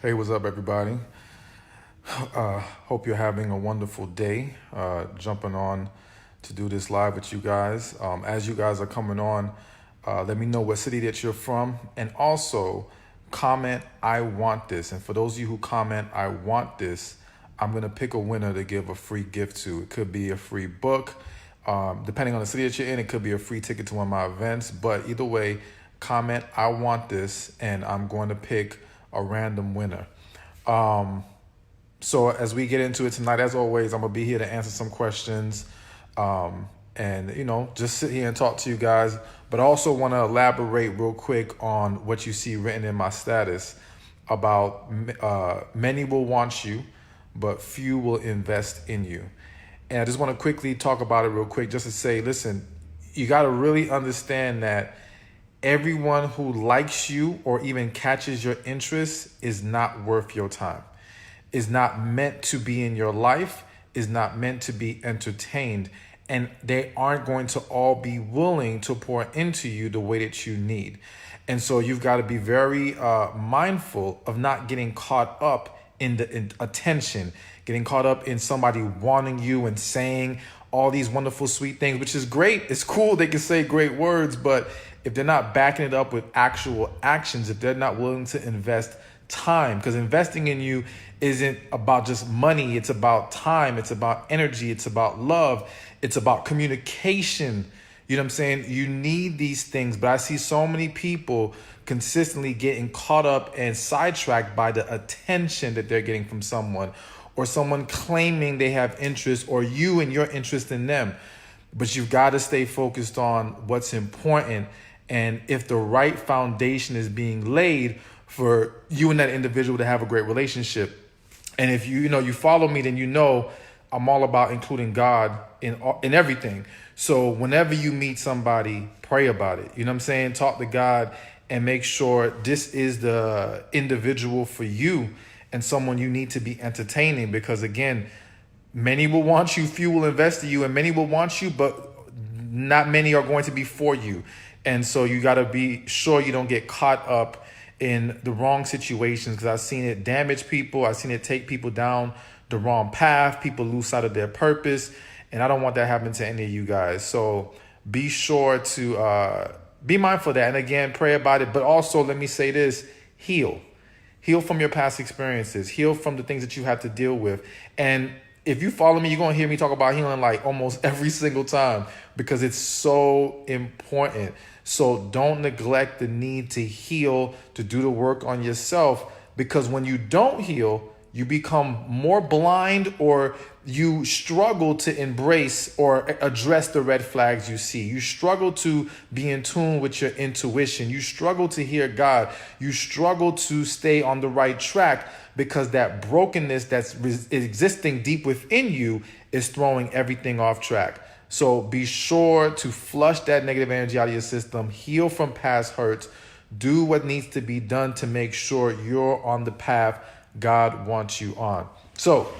Hey, what's up, everybody? Hope you're having a wonderful day. Jumping on to do this live with you guys. As you guys are coming on, let me know what city that you're from, and also comment "I want this." And for those of you who comment "I want this," I'm gonna pick a winner to give a free gift to. It could be a free book, depending on the city that you're in. It could be a free ticket to one of my events. But either way, comment "I want this," and I'm going to pick a random winner. So as we get into it tonight, as always, I'm gonna be here to answer some questions, and just sit here and talk to you guys. But I also want to elaborate real quick on what you see written in my status about many will want you, but few will invest in you. And I just want to quickly talk about it real quick, just to say, listen, you got to really understand that everyone who likes you or even catches your interest is not worth your time, is not meant to be in your life, is not meant to be entertained, and they aren't going to all be willing to pour into you the way that you need. And so you've got to be very mindful of not getting caught up in the attention, getting caught up in somebody wanting you and saying all these wonderful, sweet things, which is great. It's cool. They can say great words, but if they're not backing it up with actual actions, if they're not willing to invest time, because investing in you isn't about just money. It's about time. It's about energy. It's about love. It's about communication. You know what I'm saying? You need these things, but I see so many people consistently getting caught up and sidetracked by the attention that they're getting from someone, or someone claiming they have interest, or you and your interest in them. But you've got to stay focused on what's important. And if the right foundation is being laid for you and that individual to have a great relationship. And if you follow me, then I'm all about including God in everything. So whenever you meet somebody, pray about it. You know what I'm saying? Talk to God and make sure this is the individual for you and someone you need to be entertaining. Because again, many will want you, few will invest in you, and many will want you, but not many are going to be for you. And so you got to be sure you don't get caught up in the wrong situations, because I've seen it damage people. I've seen it take people down the wrong path. People lose sight of their purpose. And I don't want that happening to any of you guys. So be sure to be mindful of that. And again, pray about it. But also, let me say this, heal. Heal from your past experiences. Heal from the things that you have to deal with. And if you follow me, you're going to hear me talk about healing like almost every single time, because it's so important. So don't neglect the need to heal, to do the work on yourself, because when you don't heal, you become more blind, or you struggle to embrace or address the red flags you see. You struggle to be in tune with your intuition. You struggle to hear God. You struggle to stay on the right track, because that brokenness that's existing deep within you is throwing everything off track. So be sure to flush that negative energy out of your system, heal from past hurts, do what needs to be done to make sure you're on the path God wants you on. So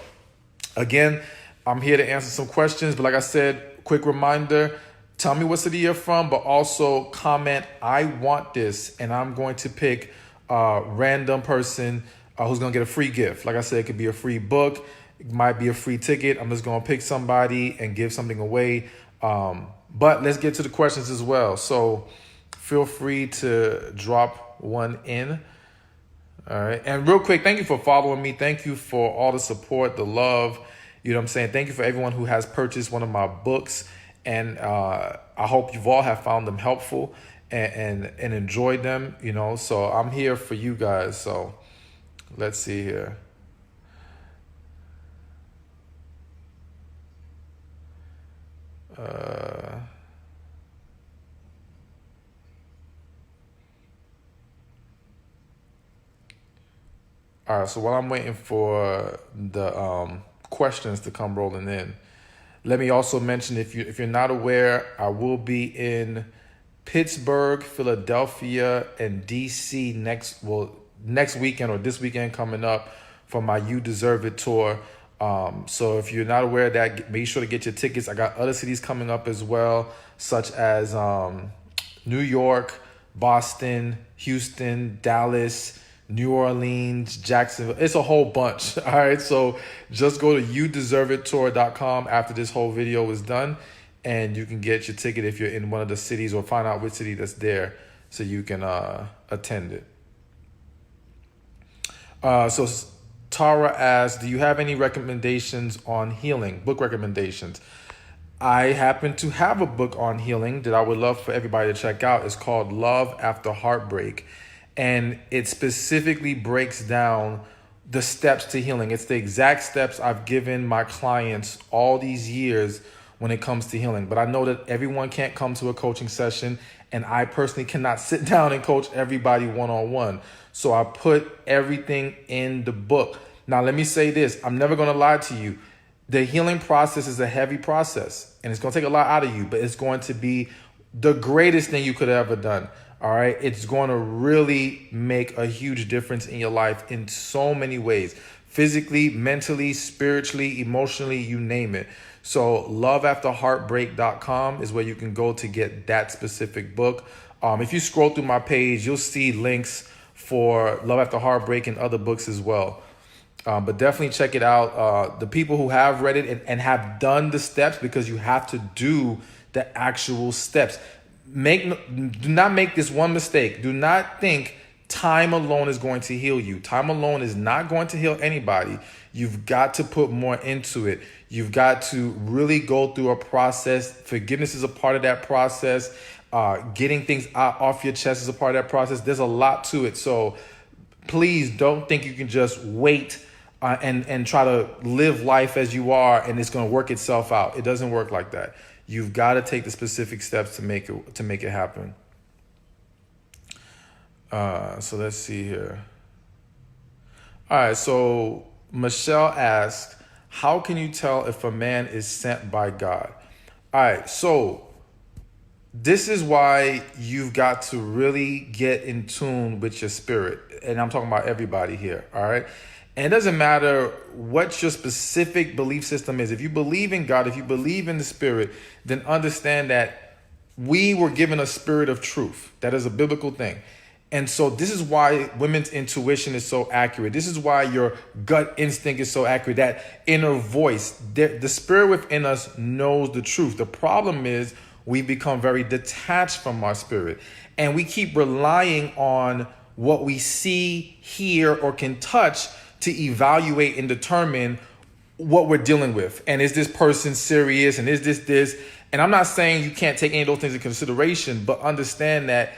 again, I'm here to answer some questions, but like I said, quick reminder, tell me what city you're from, but also comment "I want this," and I'm going to pick a random person who's going to get a free gift. Like I said, it could be a free book. It might be a free ticket. I'm just going to pick somebody and give something away. But let's get to the questions as well. So feel free to drop one in. All right. And real quick, thank you for following me. Thank you for all the support, the love. You know what I'm saying? Thank you for everyone who has purchased one of my books. And I hope you've all have found them helpful and enjoyed them, So I'm here for you guys. So let's see here. All right, so while I'm waiting for the questions to come rolling in, let me also mention, if you're not aware, I will be in Pittsburgh, Philadelphia, and DC next weekend, or this weekend coming up, for my You Deserve It tour. So if you're not aware of that, make sure to get your tickets. I got other cities coming up as well, such as New York, Boston, Houston, Dallas, New Orleans, Jacksonville. It's a whole bunch. All right. So just go to youdeserveittour.com after this whole video is done, and you can get your ticket if you're in one of the cities, or find out which city that's there so you can attend it. So Tara asks, do you have any recommendations on healing, book recommendations? I happen to have a book on healing that I would love for everybody to check out. It's called Love After Heartbreak. And it specifically breaks down the steps to healing. It's the exact steps I've given my clients all these years when it comes to healing. But I know that everyone can't come to a coaching session, and I personally cannot sit down and coach everybody one-on-one. So I put everything in the book. Now, let me say this. I'm never going to lie to you. The healing process is a heavy process, and it's going to take a lot out of you, but it's going to be the greatest thing you could have ever done. All right. It's going to really make a huge difference in your life in so many ways: physically, mentally, spiritually, emotionally, you name it. So loveafterheartbreak.com is where you can go to get that specific book. If you scroll through my page, you'll see links for Love After Heartbreak and other books as well. But definitely check it out. The people who have read it and have done the steps, because you have to do the actual steps. Do not make this one mistake. Do not think time alone is going to heal you. Time alone is not going to heal anybody. You've got to put more into it. You've got to really go through a process. Forgiveness is a part of that process. Getting things off your chest is a part of that process. There's a lot to it. So please don't think you can just wait and try to live life as you are and it's going to work itself out. It doesn't work like that. You've got to take the specific steps to make it happen. So let's see here. All right. So Michelle asks, how can you tell if a man is sent by God? All right. So this is why you've got to really get in tune with your spirit. And I'm talking about everybody here. All right. And it doesn't matter what your specific belief system is. If you believe in God, if you believe in the spirit, then understand that we were given a spirit of truth. That is a biblical thing. And so this is why women's intuition is so accurate. This is why your gut instinct is so accurate. That inner voice, the spirit within us knows the truth. The problem is we've become very detached from our spirit, and we keep relying on what we see, hear, or can touch to evaluate and determine what we're dealing with. And is this person serious? And is this? And I'm not saying you can't take any of those things into consideration, but understand that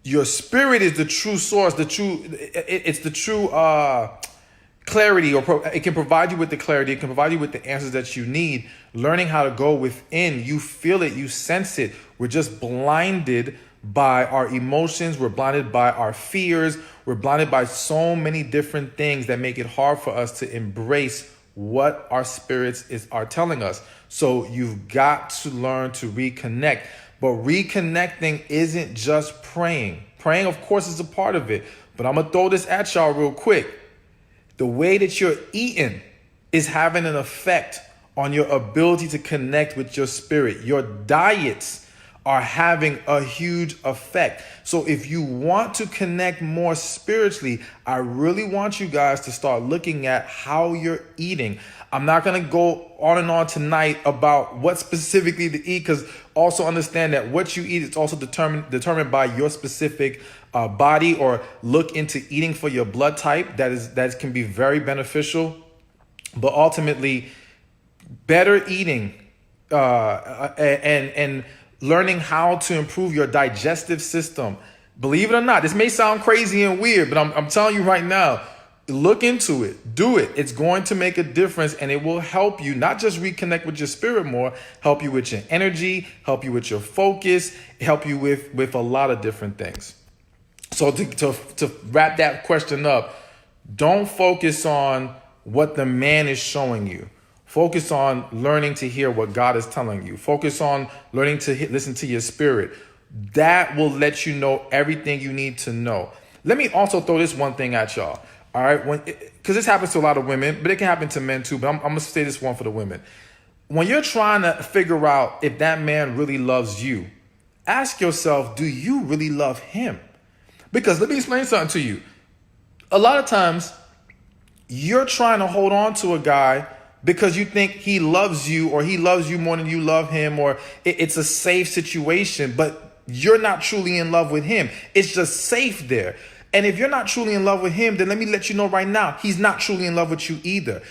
your spirit is the true source, it's the true clarity, or it can provide you with the clarity. It can provide you with the answers that you need. Learning how to go within, you feel it, you sense it. We're just blinded by our emotions. We're blinded by our fears. We're blinded by so many different things that make it hard for us to embrace what our spirits are telling us. So you've got to learn to reconnect. But reconnecting isn't just praying. Praying, of course, is a part of it. But I'm going to throw this at y'all real quick. The way that you're eating is having an effect on your ability to connect with your spirit. Your diets are having a huge effect. So if you want to connect more spiritually, I really want you guys to start looking at how you're eating. I'm not going to go on and on tonight about what specifically to eat, because also understand that what you eat is also determined by your specific body, or look into eating for your blood type. That can be very beneficial. But ultimately, better eating and learning how to improve your digestive system. Believe it or not, this may sound crazy and weird, but I'm telling you right now, look into it, do it. It's going to make a difference, and it will help you not just reconnect with your spirit more, help you with your energy, help you with your focus, help you with a lot of different things. So to wrap that question up, don't focus on what the man is showing you. Focus on learning to hear what God is telling you. Focus on learning to listen to your spirit. That will let you know everything you need to know. Let me also throw this one thing at y'all. All right, because this happens to a lot of women, but it can happen to men too. But I'm going to say this one for the women. When you're trying to figure out if that man really loves you, ask yourself, do you really love him? Because let me explain something to you. A lot of times you're trying to hold on to a guy because you think he loves you, or he loves you more than you love him, or it's a safe situation, but you're not truly in love with him. It's just safe there. And if you're not truly in love with him, then let me let you know right now, he's not truly in love with you either.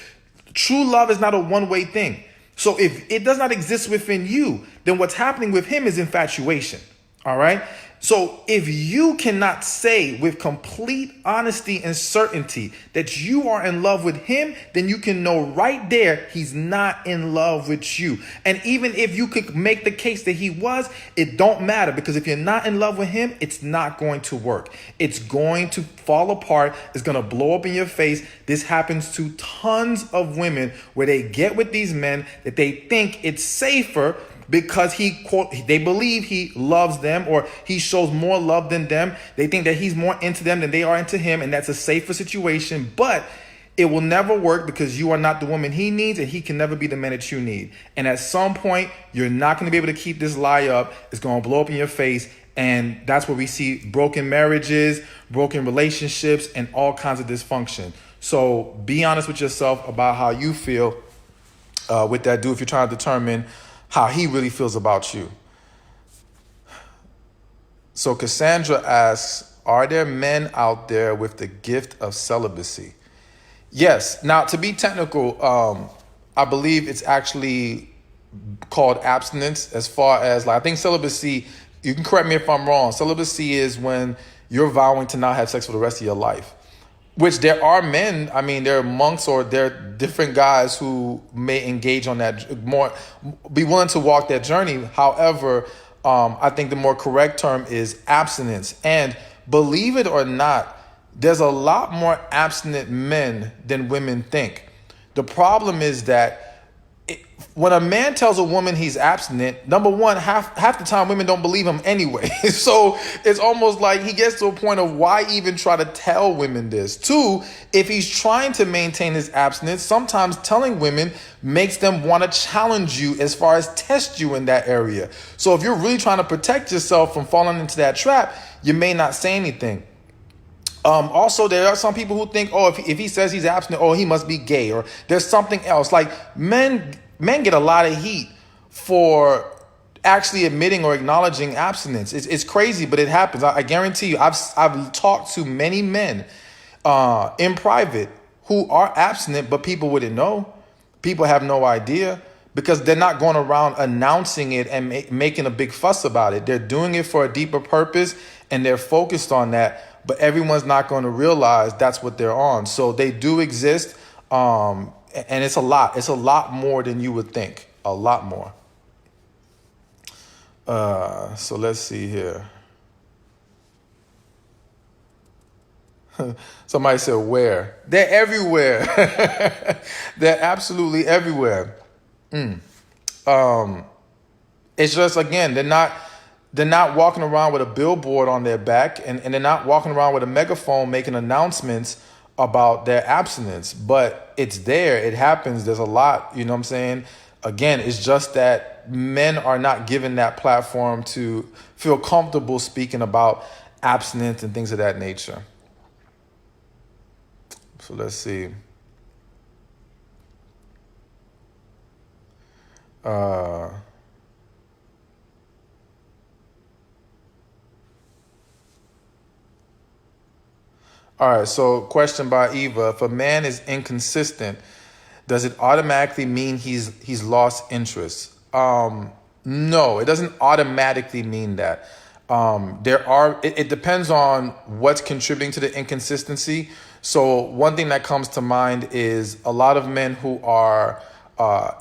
True love is not a one-way thing. So if it does not exist within you, then what's happening with him is infatuation. All right. So if you cannot say with complete honesty and certainty that you are in love with him, then you can know right there he's not in love with you. And even if you could make the case that he was, it don't matter, because if you're not in love with him, it's not going to work. It's going to fall apart. It's going to blow up in your face. This happens to tons of women where they get with these men that they think it's safer because they believe he loves them, or he shows more love than them. They think that he's more into them than they are into him, and that's a safer situation. But it will never work, because you are not the woman he needs, and he can never be the man that you need. And at some point, you're not going to be able to keep this lie up. It's going to blow up in your face. And that's where we see broken marriages, broken relationships, and all kinds of dysfunction. So be honest with yourself about how you feel with that dude if you're trying to determine how he really feels about you. So Cassandra asks, are there men out there with the gift of celibacy? Yes. Now, to be technical, I believe it's actually called abstinence, as far as, like, I think celibacy, you can correct me if I'm wrong. Celibacy is when you're vowing to not have sex for the rest of your life. Which there are men, I mean, there are monks, or there are different guys who may engage on that more, be willing to walk that journey. However, I think the more correct term is abstinence. And believe it or not, there's a lot more abstinent men than women think. The problem is that when a man tells a woman he's abstinent, number one, half the time women don't believe him anyway. So it's almost like he gets to a point of, why even try to tell women this? Two, if he's trying to maintain his abstinence, sometimes telling women makes them want to challenge you as far as test you in that area. So if you're really trying to protect yourself from falling into that trap, you may not say anything. Also, there are some people who think, if he says he's abstinent, he must be gay, or there's something else. Like, men get a lot of heat for actually admitting or acknowledging abstinence. It's crazy, but it happens. I guarantee you, I've talked to many men in private who are abstinent, but people wouldn't know. People have no idea, because they're not going around announcing it and making a big fuss about it. They're doing it for a deeper purpose, and they're focused on that. But everyone's not going to realize that's what they're on. So they do exist. And it's a lot. It's a lot more than you would think. A lot more. So let's see here. Somebody said where? They're everywhere. They're absolutely everywhere. It's just, again, they're not walking around with a billboard on their back, and they're not walking around with a megaphone making announcements about their abstinence, but it's there. It happens. There's a lot, you know what I'm saying? Again, it's just that men are not given that platform to feel comfortable speaking about abstinence and things of that nature. So let's see. All right, so question by Eva. If a man is inconsistent, does it automatically mean he's lost interest? No, it doesn't automatically mean that. It depends on what's contributing to the inconsistency. So one thing that comes to mind is a lot of men who are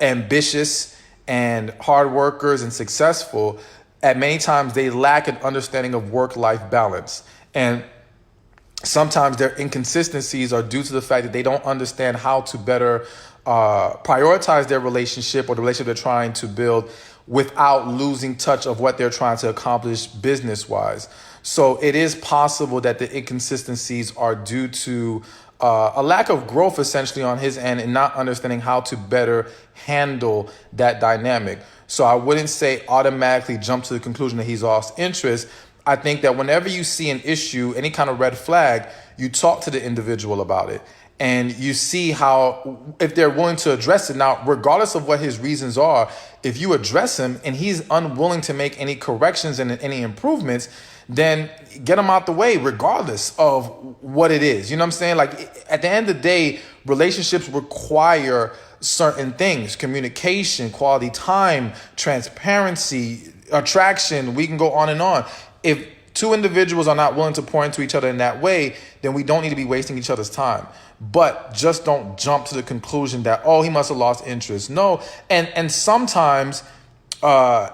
ambitious and hard workers and successful, at many times they lack an understanding of work-life balance. And sometimes their inconsistencies are due to the fact that they don't understand how to better prioritize their relationship, or the relationship they're trying to build, without losing touch of what they're trying to accomplish business-wise. So it is possible that the inconsistencies are due to a lack of growth, essentially, on his end, and not understanding how to better handle that dynamic. So I wouldn't say automatically jump to the conclusion that he's lost interest. I think that whenever you see an issue, any kind of red flag, you talk to the individual about it, and you see how, if they're willing to address it. Now, regardless of what his reasons are, if you address him and he's unwilling to make any corrections and any improvements, then get him out the way regardless of what it is. You know what I'm saying? Like, at the end of the day, relationships require certain things: communication, quality time, transparency, attraction. We can go on and on. If two individuals are not willing to pour into each other in that way, then we don't need to be wasting each other's time. But just don't jump to the conclusion that, oh, he must have lost interest. No. And sometimes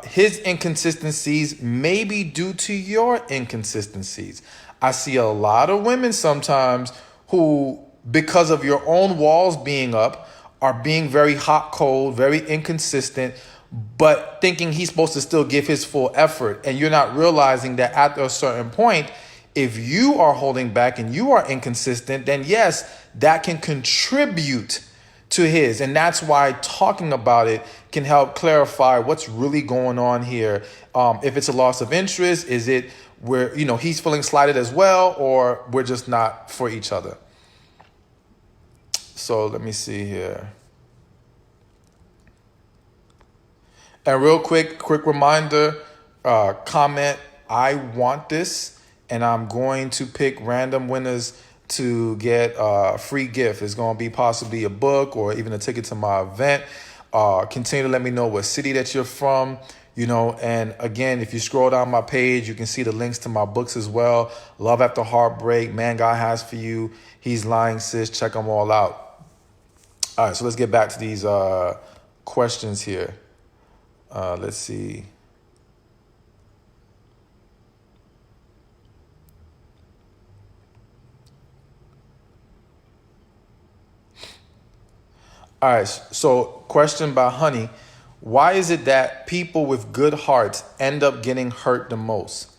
his inconsistencies may be due to your inconsistencies. I see a lot of women sometimes who, because of your own walls being up, are being very hot, cold, very inconsistent, but thinking he's supposed to still give his full effort. And you're not realizing that at a certain point, if you are holding back and you are inconsistent, then yes, that can contribute to his. And that's why talking about it can help clarify what's really going on here. If it's a loss of interest, is it where, he's feeling slighted as well, or we're just not for each other? So let me see here. And real quick reminder, comment, I want this, and I'm going to pick random winners to get a free gift. It's going to be possibly a book or even a ticket to my event. Continue to let me know what city that you're from, and again, if you scroll down my page, you can see the links to my books as well. Love After Heartbreak, Man God Has For You, He's Lying Sis. Check them all out. All right, so let's get back to these questions here. Let's see. All right, so question by Honey. Why is it that people with good hearts end up getting hurt the most?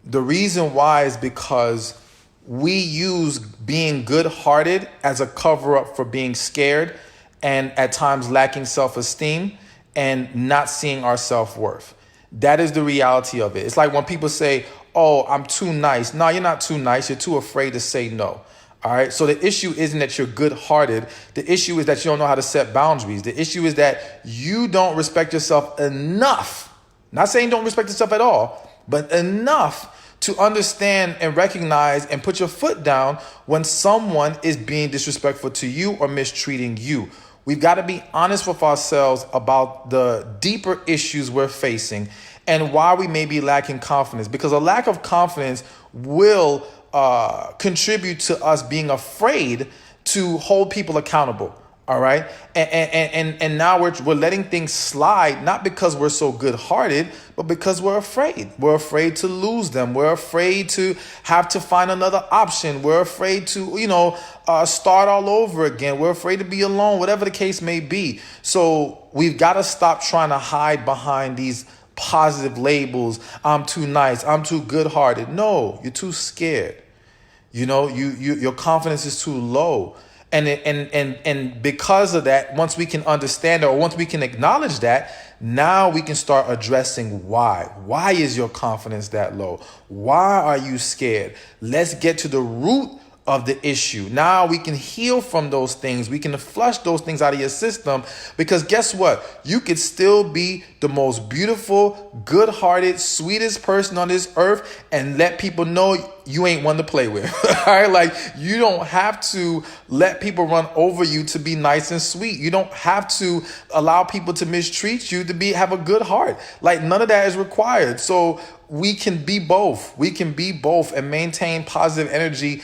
The reason why is because we use being good-hearted as a cover-up for being scared and at times lacking self-esteem and not seeing our self-worth. That is the reality of it. It's like when people say, oh, I'm too nice. No, you're not too nice. You're too afraid to say no. All right. So the issue isn't that you're good-hearted. The issue is that you don't know how to set boundaries. The issue is that you don't respect yourself enough. Not saying don't respect yourself at all, but enough to understand and recognize and put your foot down when someone is being disrespectful to you or mistreating you. We've got to be honest with ourselves about the deeper issues we're facing and why we may be lacking confidence, because a lack of confidence will contribute to us being afraid to hold people accountable. All right. And now we're letting things slide, not because we're so good hearted, but because we're afraid. We're afraid to lose them. We're afraid to have to find another option. We're afraid to, start all over again. We're afraid to be alone, whatever the case may be. So we've got to stop trying to hide behind these positive labels. I'm too nice. I'm too good hearted. No, you're too scared. Your confidence is too low. And because of that, once we can understand it, or once we can acknowledge that, now we can start addressing why. Why is your confidence that low? Why are you scared? Let's get to the root of the issue. Now we can heal from those things. We can flush those things out of your system, because guess what? You could still be the most beautiful, good-hearted, sweetest person on this earth and let people know you ain't one to play with. All right? Like, you don't have to let people run over you to be nice and sweet. You don't have to allow people to mistreat you to have a good heart. Like, none of that is required. So we can be both. We can be both and maintain positive energy,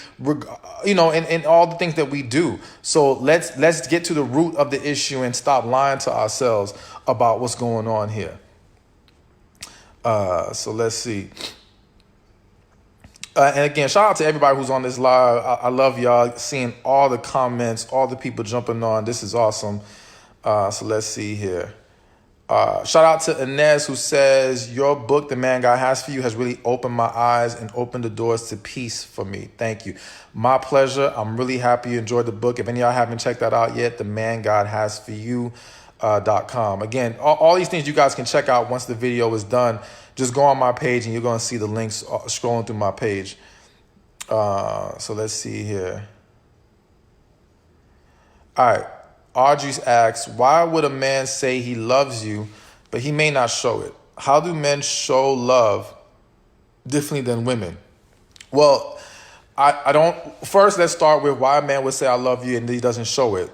in all the things that we do. So let's get to the root of the issue and stop lying to ourselves about what's going on here. So let's see. And again, shout out to everybody who's on this live. I love y'all, seeing all the comments, all the people jumping on. This is awesome. So let's see here. Shout out to Inez, who says, your book, The Man God Has For You, has really opened my eyes and opened the doors to peace for me. Thank you. My pleasure. I'm really happy you enjoyed the book. If any of y'all haven't checked that out yet, themangodhasforyou.com. Again, all these things you guys can check out once the video is done. Just go on my page and you're going to see the links scrolling through my page. So let's see here. All right. Audrey asks, why would a man say he loves you, but he may not show it? How do men show love differently than women? Well, I don't. First, let's start with why a man would say I love you and he doesn't show it.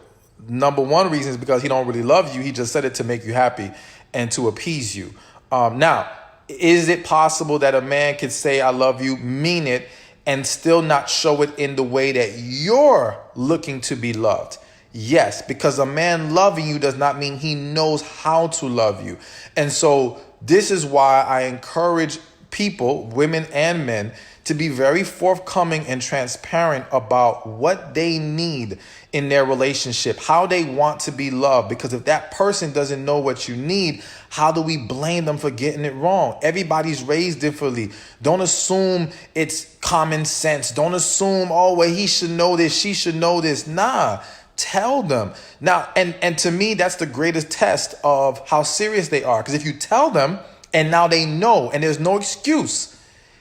Number one reason is because he don't really love you. He just said it to make you happy and to appease you. Now, is it possible that a man could say I love you, mean it, and still not show it in the way that you're looking to be loved? Yes, because a man loving you does not mean he knows how to love you. And so this is why I encourage people, women and men, to be very forthcoming and transparent about what they need in their relationship, how they want to be loved. Because if that person doesn't know what you need, how do we blame them for getting it wrong? Everybody's raised differently. Don't assume it's common sense. Don't assume, oh, well, he should know this, she should know this. Nah. Tell them. Now, and to me, that's the greatest test of how serious they are. Because if you tell them and now they know and there's no excuse,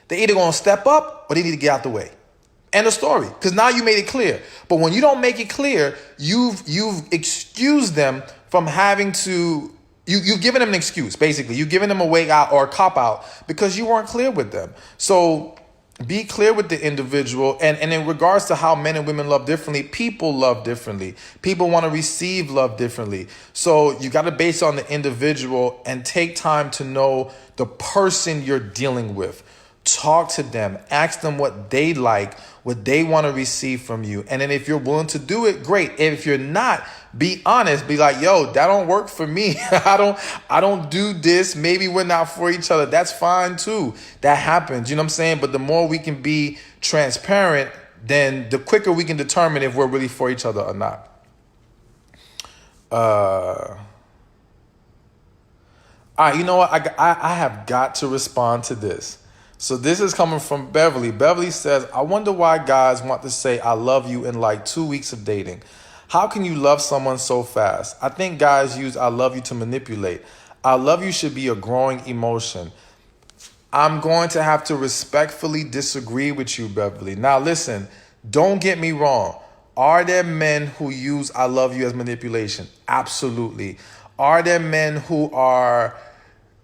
they're either going to step up or they need to get out the way. End of story. Because now you made it clear. But when you don't make it clear, you've excused them from having to, you've given them an excuse, basically. You've given them a way out or a cop out because you weren't clear with them. So be clear with the individual. And in regards to how men and women love differently, people love differently. People want to receive love differently. So you got to base it on the individual and take time to know the person you're dealing with. Talk to them, ask them what they like, what they want to receive from you. And then if you're willing to do it, great. If you're not, be honest, be like, yo, that don't work for me. I don't do this. Maybe we're not for each other. That's fine too. That happens. You know what I'm saying? But the more we can be transparent, then the quicker we can determine if we're really for each other or not. All right, you know what? I have got to respond to this. So this is coming from Beverly. Beverly says, I wonder why guys want to say I love you in like 2 weeks of dating. How can you love someone so fast? I think guys use I love you to manipulate. I love you should be a growing emotion. I'm going to have to respectfully disagree with you, Beverly. Now listen, don't get me wrong. Are there men who use I love you as manipulation? Absolutely. Are there men who are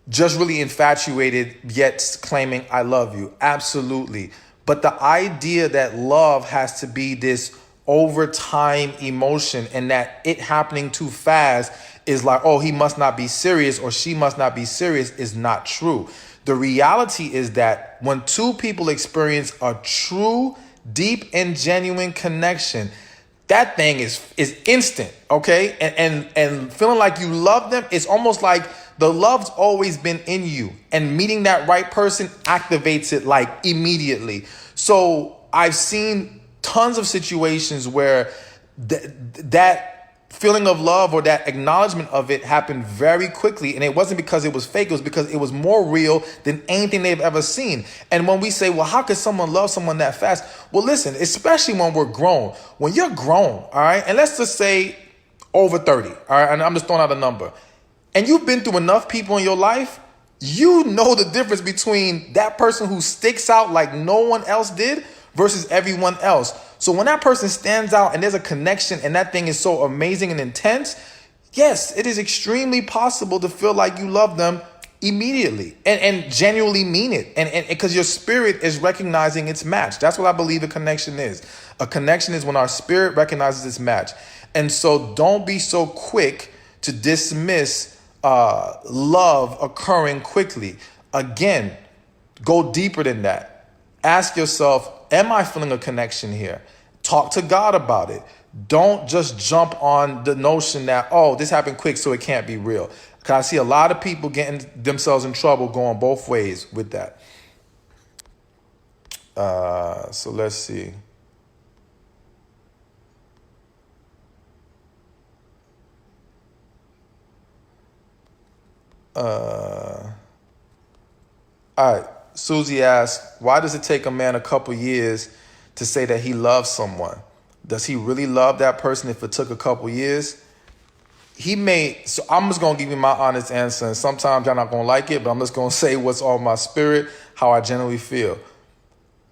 just really infatuated yet claiming I love you? Absolutely. But the idea that love has to be this over time emotion and that it happening too fast is like, oh, he must not be serious or she must not be serious is not true. The reality is that when two people experience a true, deep and genuine connection, that thing is instant, okay? And feeling like you love them, it's almost like the love's always been in you, and meeting that right person activates it like immediately. So I've seen tons of situations where that feeling of love or that acknowledgement of it happened very quickly. And it wasn't because it was fake. It was because it was more real than anything they've ever seen. And when we say, well, how could someone love someone that fast? Well, listen, especially when we're grown. When you're grown, all right, and let's just say over 30, all right, and I'm just throwing out a number. And you've been through enough people in your life, you know the difference between that person who sticks out like no one else did versus everyone else. So when that person stands out and there's a connection and that thing is so amazing and intense, yes, it is extremely possible to feel like you love them immediately and genuinely mean it. And because your spirit is recognizing its match. That's what I believe a connection is. A connection is when our spirit recognizes its match. And so don't be so quick to dismiss love occurring quickly. Again, go deeper than that. Ask yourself, am I feeling a connection here? Talk to God about it. Don't just jump on the notion that, oh, this happened quick, so it can't be real. Because I see a lot of people getting themselves in trouble going both ways with that. So let's see. All right. Susie asked, why does it take a man a couple years to say that he loves someone? Does he really love that person if it took a couple years? So I'm just going to give you my honest answer. And sometimes y'all not going to like it, but I'm just going to say what's on my spirit, how I generally feel.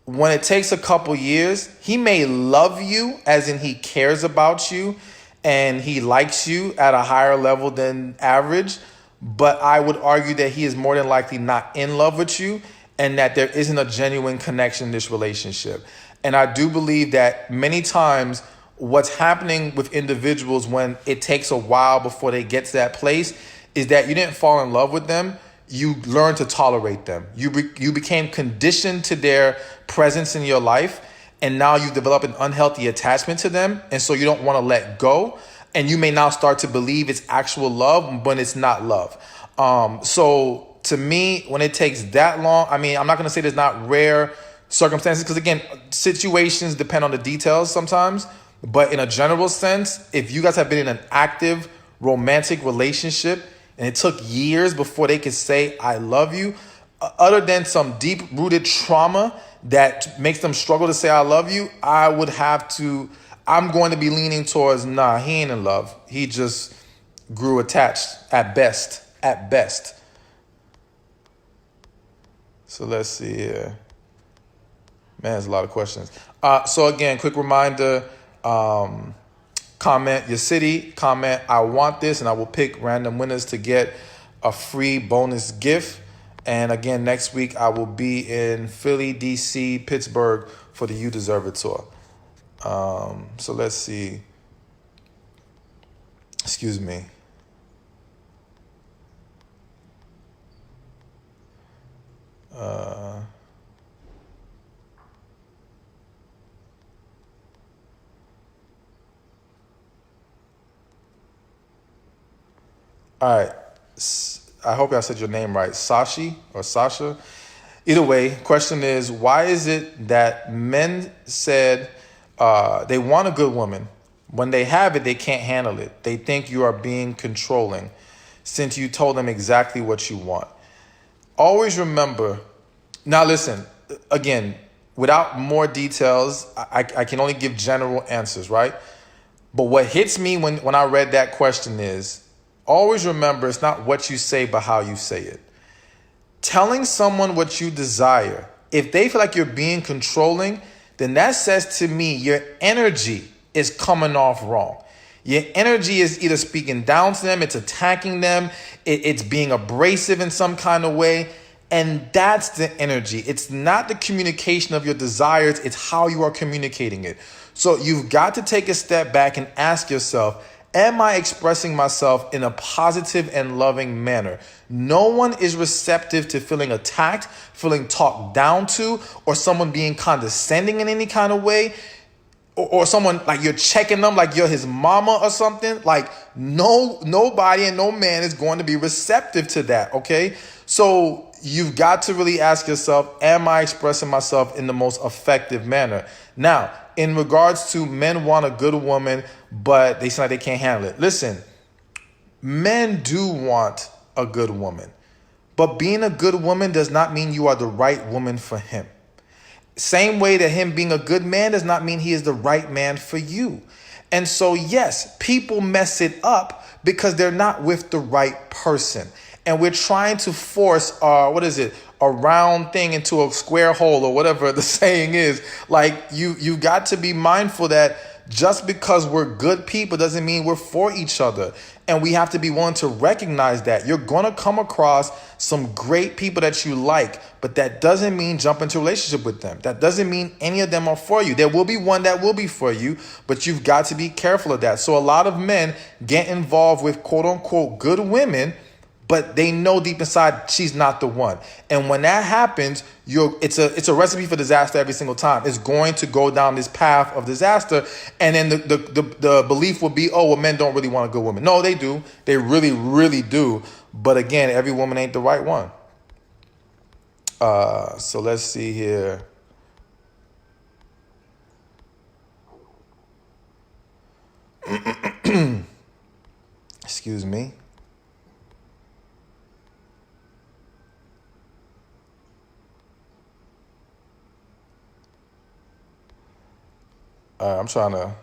when it takes a couple years, he may love you, as in he cares about you and he likes you at a higher level than average. But I would argue that he is more than likely not in love with you and that there isn't a genuine connection in this relationship. And I do believe that many times what's happening with individuals when it takes a while before they get to that place is that you didn't fall in love with them. You learned to tolerate them. You became conditioned to their presence in your life. And now you've developed an unhealthy attachment to them. And so you don't want to let go. And you may now start to believe it's actual love, but it's not love. So to me, when it takes that long, I mean, I'm not going to say there's not rare circumstances, because again, situations depend on the details sometimes. But in a general sense, if you guys have been in an active romantic relationship and it took years before they could say, I love you, other than some deep rooted trauma that makes them struggle to say, I love you, I'm going to be leaning towards, nah, he ain't in love. He just grew attached at best. So let's see here. Man, there's a lot of questions. So again, quick reminder, comment your city, comment I want this, and I will pick random winners to get a free bonus gift. And again, next week I will be in Philly, DC, Pittsburgh for the You Deserve It tour. So let's see. Excuse me. All right. I hope I said your name right. Sashi or Sasha. Either way, question is, why is it that men said they want a good woman? When they have it, they can't handle it. They think you are being controlling since you told them exactly what you want. Always remember, now listen, again, without more details, I can only give general answers, right? But what hits me when I read that question is, always remember it's not what you say, but how you say it. Telling someone what you desire, if they feel like you're being controlling, then that says to me your energy is coming off wrong. Your energy is either speaking down to them, it's attacking them, it's being abrasive in some kind of way. And that's the energy. It's not the communication of your desires, it's how you are communicating it. So you've got to take a step back and ask yourself, am I expressing myself in a positive and loving manner? No one is receptive to feeling attacked, feeling talked down to, or someone being condescending in any kind of way, or someone like you're checking them like you're his mama or something. Like nobody and no man is going to be receptive to that, okay? So you've got to really ask yourself, am I expressing myself in the most effective manner? Now, in regards to men want a good woman, but they seem like they can't handle it. Listen, men do want a good woman, but being a good woman does not mean you are the right woman for him. Same way that him being a good man does not mean he is the right man for you. And so, yes, people mess it up because they're not with the right person. And we're trying to force, a round thing into a square hole, or whatever the saying is. Like, you got to be mindful that just because we're good people doesn't mean we're for each other. And we have to be willing to recognize that. You're going to come across some great people that you like, but that doesn't mean jump into a relationship with them. That doesn't mean any of them are for you. There will be one that will be for you, but you've got to be careful of that. So a lot of men get involved with quote unquote good women, but they know deep inside she's not the one. And when that happens, it's a recipe for disaster every single time. It's going to go down this path of disaster. And then the belief will be, oh, well, men don't really want a good woman. No, they do. They really, really do. But again, every woman ain't the right one. So let's see here. Excuse me. I'm trying to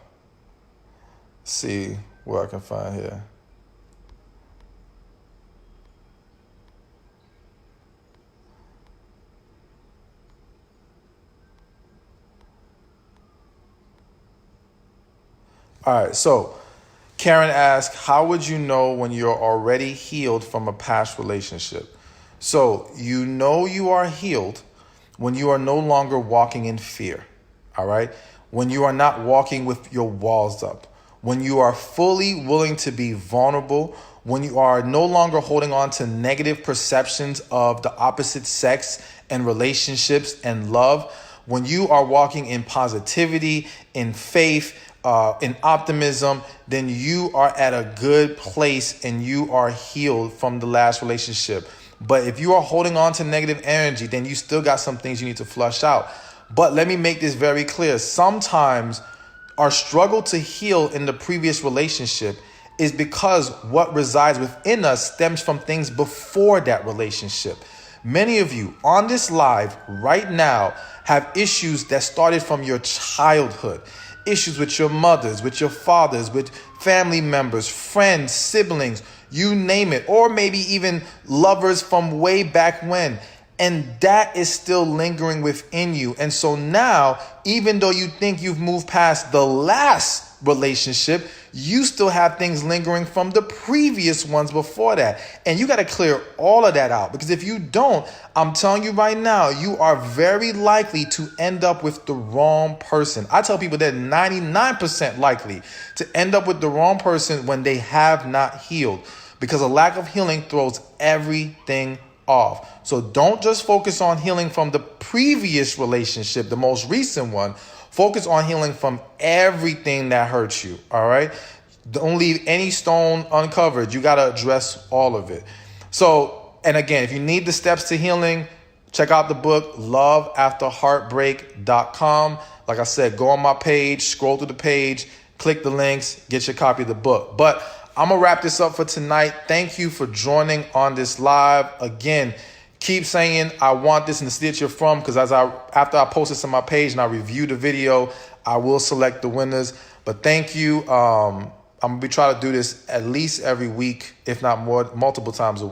see what I can find here. All right, so Karen asked, how would you know when you're already healed from a past relationship? So you know you are healed when you are no longer walking in fear, all right? When you are not walking with your walls up, when you are fully willing to be vulnerable, when you are no longer holding on to negative perceptions of the opposite sex and relationships and love, when you are walking in positivity, in faith, in optimism, then you are at a good place and you are healed from the last relationship. But if you are holding on to negative energy, then you still got some things you need to flush out. But let me make this very clear. Sometimes our struggle to heal in the previous relationship is because what resides within us stems from things before that relationship. Many of you on this live right now have issues that started from your childhood. Issues with your mothers, with your fathers, with family members, friends, siblings, you name it, or maybe even lovers from way back when. And that is still lingering within you. And so now, even though you think you've moved past the last relationship, you still have things lingering from the previous ones before that. And you got to clear all of that out, because if you don't, I'm telling you right now, you are very likely to end up with the wrong person. I tell people they're 99% likely to end up with the wrong person when they have not healed, because a lack of healing throws everything off. So don't just focus on healing from the previous relationship, the most recent one. Focus on healing from everything that hurts you, all right? Don't leave any stone uncovered. You got to address all of it. So, and again, if you need the steps to healing, check out the book, loveafterheartbreak.com. Like I said, go on my page, scroll through the page, click the links, get your copy of the book. But I'm going to wrap this up for tonight. Thank you for joining on this live. Again, keep saying, I want this in the city that you're from, because after I post this on my page and I review the video, I will select the winners. But thank you. I'm going to be trying to do this at least every week, if not more, multiple times a week.